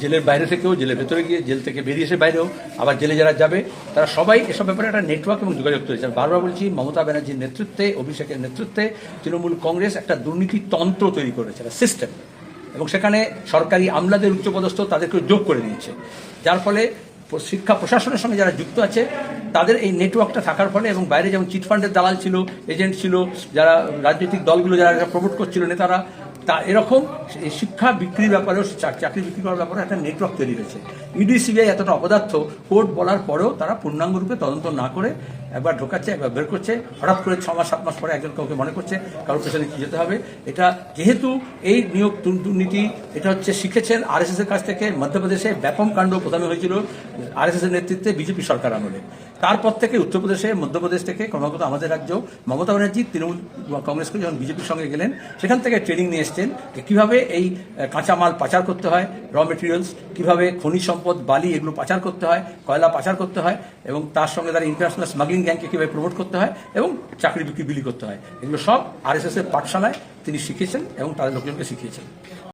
জেলের বাইরে থেকেও, জেলের ভেতরে গিয়ে, জেল থেকে বেরিয়ে এসে বাইরেও, আবার জেলে যারা যাবে তারা সবাই এসব ব্যাপারে একটা নেটওয়ার্ক এবং যোগাযোগ তৈরি হয়েছে। বারবার বলছি, মমতা ব্যানার্জির নেতৃত্বে, অভিষেকের নেতৃত্বে তৃণমূল কংগ্রেস একটা দুর্নীতি তন্ত্র তৈরি করেছে, একটা সিস্টেম, এবং সেখানে সরকারি আমলাদের উচ্চপদস্থ তাদেরকে যোগ করে দিয়েছে, যার ফলে শিক্ষা প্রশাসনের সঙ্গে যারা যুক্ত আছে তাদের এই নেটওয়ার্কটা থাকার ফলে, এবং বাইরে যেমন চিটফান্ডের দালাল ছিল, এজেন্ট ছিল, যারা রাজনৈতিক দলগুলো যারা প্রমোট করছিল নেতারা, তা এরকম শিক্ষা বিক্রির ব্যাপারেও, চাকরি বিক্রি করার ব্যাপারে একটা নেটওয়ার্ক তৈরি হয়েছে। ইডি সিবিআই এতটা অপদার্থ, কোর্ট বলার পরেও তারা পূর্ণাঙ্গ রূপে তদন্ত না করে একবার ঢোকাচ্ছে, একবার বের করছে, হঠাৎ করে 6 মাস 7 মাস পরে একজন কাউকে মনে করছে কারোর পেছনে কি যেতে হবে। এটা যেহেতু এই নিয়োগ দুর্নীতি, এটা হচ্ছে শিখেছেন আরএসএস এর কাছ থেকে। মধ্যপ্রদেশে ব্যাপক কাণ্ড প্রথমে হয়েছিল আরএসএস এর নেতৃত্বে বিজেপি সরকার আমলে, তারপর থেকে উত্তরপ্রদেশে, মধ্যপ্রদেশ থেকে ক্রমাগত আমাদের রাজ্য মমতা ব্যানার্জি তৃণমূল কংগ্রেস করে যখন বিজেপির সঙ্গে গেলেন, সেখান থেকে ট্রেনিং নিয়ে এসছেন যে কীভাবে এই কাঁচামাল পাচার করতে হয়, র মেটেরিয়ালস, কীভাবে খনিজ সম্পদ, বালি, এগুলো পাচার করতে হয়, কয়লা পাচার করতে হয়, এবং তার সঙ্গে তারা ইন্টারন্যাশনাল স্মাগলিং গ্যাংকে কীভাবে প্রমোট করতে হয়, এবং চাকরি বিক্রি বিলি করতে হয়। এগুলো সব আরএসএস এর পাঠশালায় তিনি শিখিয়েছেন এবং তাদের লোকজনকে শিখিয়েছেন।